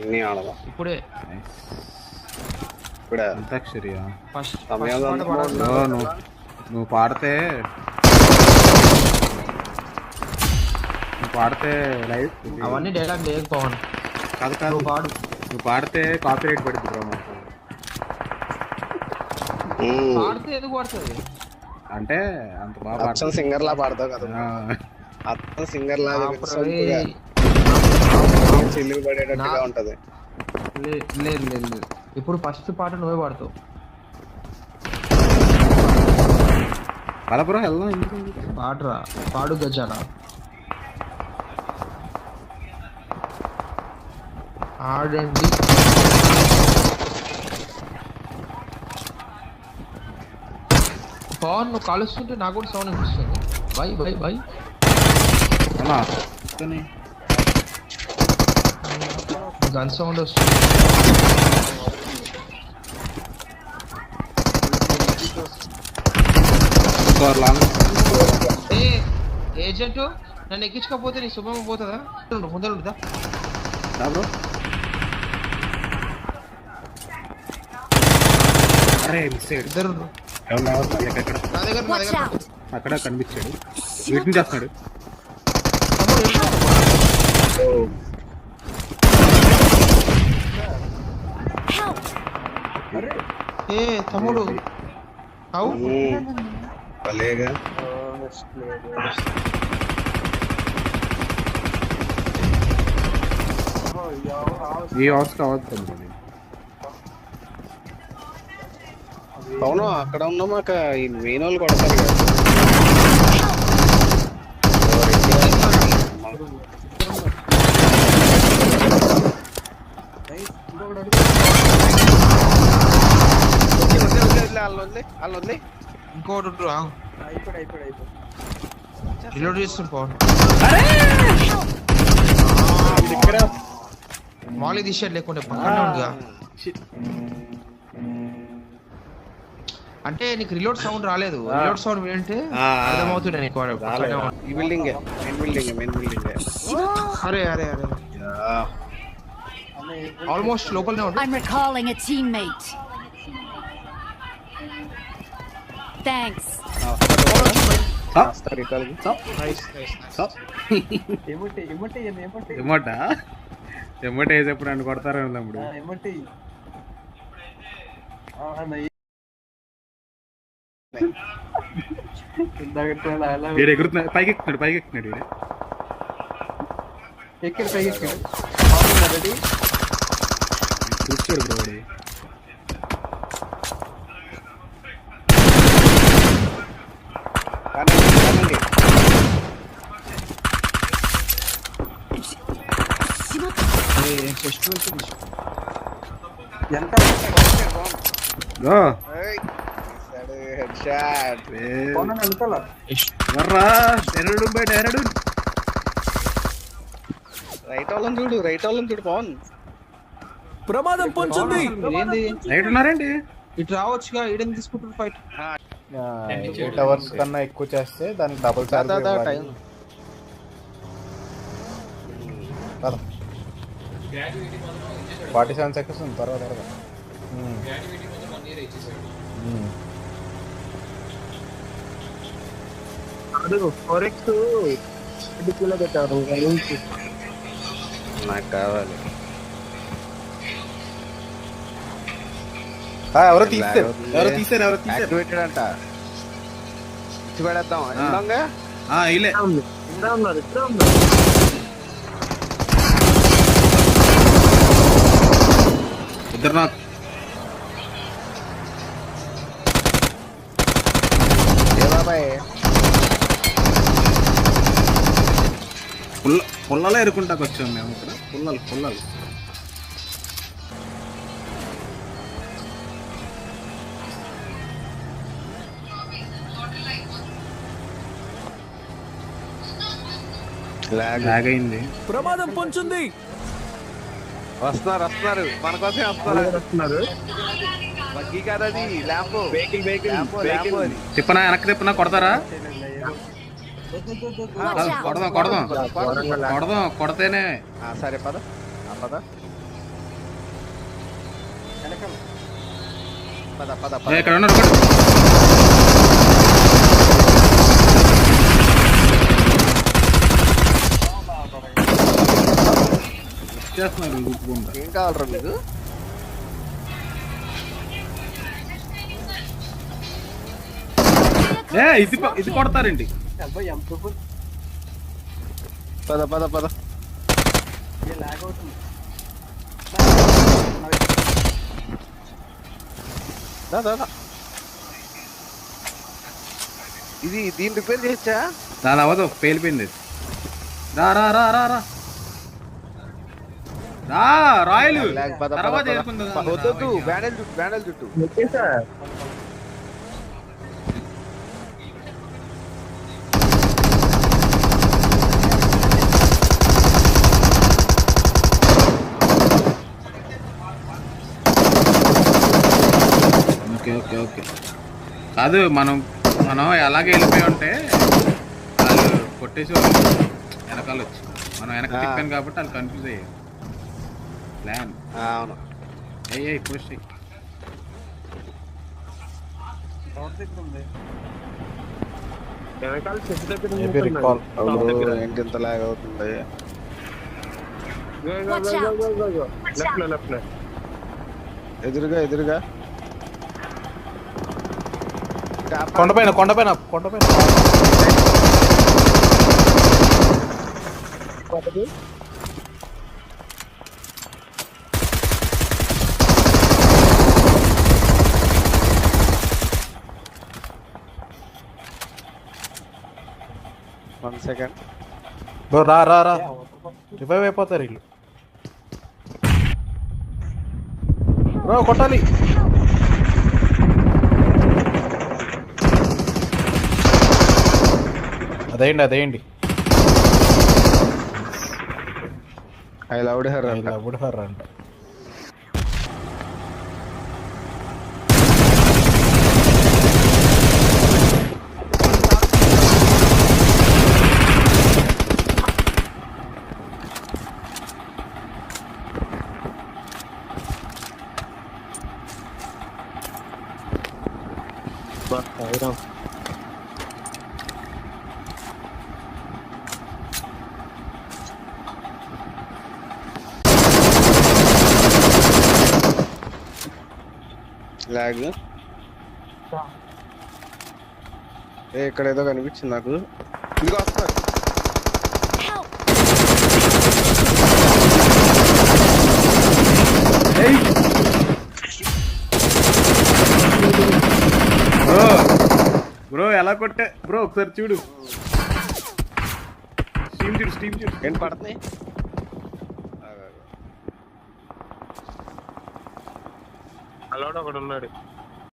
ఇన్ని ఆడదా ఇప్పుడే ఇప్పుడే అంతాక్షరియా ఫస్ట్ సమయం నువ్వు పాడితే లైవ్ అవన్నీ డైలాగ్ లేకపోవను కాదు కాదు పాడు. నువ్వు పాడితే కాపీరైట్ పడుతుంది బ్రో మాకు. పాడితే ఎందుకు పడుతుంది? అంటే అంత బాగా అచ్చం సింగర్ లా పాడతావు కదా అచ్చం సింగర్ లాగా చిల్లు పడేటట్టుగా ఉంటది. లేదు లేదు లేదు, ఇప్పుడు ఫస్ట్ పాట నువ్వే పాడతావు. అలా బ్రో వెళ్దాం. ఎందుకు పాడరా, పాడు గజాల ఆడండి. పవన్ నువ్వు కాలుస్తుంటే నాకు కూడా సౌండ్ అనిపిస్తుంది. బై బై బై అలా గన్ సౌండ్ వస్తుంది. ఏ ఏజెంట్ నన్ను ఎక్కించకపోతే నీ శుభం పోతుందా? ముందర ఉంటుందా బ్రో? అరే మిస్ అయ్యాడు. ఇద్దరు నా దగ్గర అక్కడ కనిపించాడు. వీటిని చేస్తున్నాడు. ఏ తమ్ముడు అవు భలేగా ఈ హౌస్ కావద్దు. అవును అక్కడ ఉన్నా మాకు ఈ మెయిన్ వాళ్ళు కొడతారు కదా. వాళ్ళొద్ది ఇంకోటి రిలోడ్ చేస్తుంది పవన్. మాలి తీసేది లేకుంటే పక్కనే ఉందిగా. అంటే నీకు రిలోడ్ సౌండ్ రాలేదు. రిలోడ్ సౌండ్ ఏంటంటే అర్థమవుతుండే నీకు. ఈ బిల్డింగ్ మెయిన్ బిల్డింగ్. అరే అరే అరే ఆల్మోస్ట్ లోపలనే ఉంటుంది. I'm recalling a teammate. Thanks. ఎమ్మట వేసేప్పుడు నన్ను కొడతారు తమ్ముడు. ఎగురుతున్నాడు, పైకి ఎక్కుతున్నాడు. కూర్చోడు బ్రో. రైట్ వాళ్ళని చూడు పవన్. ప్రమాదం పొంచుంది. రైట్ ఉన్నారండి. ఇటు రావచ్చుగా. ఈడని తీసుకుంటారు ఫైట్. 8 hours కన్నా ఎక్కువ చేస్తే దానికి డబుల్ చార్జ్. 47 seconds ఉంది తర్వాత. నాకు కావాలి. ఎవరో తీసారు యాక్టివేటెడ్ అంట. ఇచ్చి పెడేద్దాం. ఇద్దరు నాకు పుల్లలో ఎరుకుంటాకు వచ్చాము మేము. ఇక్కడ పుల్లలు లాగ్ అయింది. ప్రమాదం పొంచుంది. వస్తున్నారు మన కోసమే వస్తున్నారు. బగ్గి కాదు అది, ల్యాంబో. తిప్పనా వెనక్కి తిప్పనా కొడతారా? కొడదాం కొడతేనే. సరే పద. పద పద ఇక్కడ ఉన్నారు ఒకటి. చేస్తున్నారు గుర్తుకుంటా. ఏం కావాలరా మీకు? ఇది కొడతారండి. పద పద పద. దా, దా, దా. ఇది దీన్ని రిపేర్ చేయొచ్చా? దాని అవ్వదు, పేలిపోయింది. రా రా రా రా రా రా రాయలు పద, పద, తర్వాత పద. చేసుకుందాం. వద్దొద్దు, బ్యానెల్ చుట్టూ బ్యానెల్ చుట్టూ. Okay okay okay. కాదు మనం ఎలాగే వెళ్ళిపోయి ఉంటే వాళ్ళు కొట్టేసి వెనకాల వచ్చి మనం వెనక తిప్పాను కాబట్టి వాళ్ళు కన్ఫ్యూజ్ అయ్యారు. ప్లాన్ అవును. అయ్యే పోస్ట్ మేబీ రికాల్. ఏంటి ఇంత లాగ్ అవుతుంది? Watch out. ఎదురుగా ఎదురుగా. కొండపైన 1 second. బ్రో రా రా రా, రివైవ్ అయిపోతారు వీళ్ళు. బ్రో కొట్టాలి. అదేండి I loved her. Loved her అంట. లాగ్. ఇక్కడ ఏదో కనిపించింది నాకు. ఇదిగో వస్తున్నారు. Help. బ్రో ఎలా కొట్టే బ్రో ఒకసారి చూడు. స్టీమ్ చూడు. ఏంటి పడుతున్నాయి? అలవాడు ఒకడు ఉన్నాడు.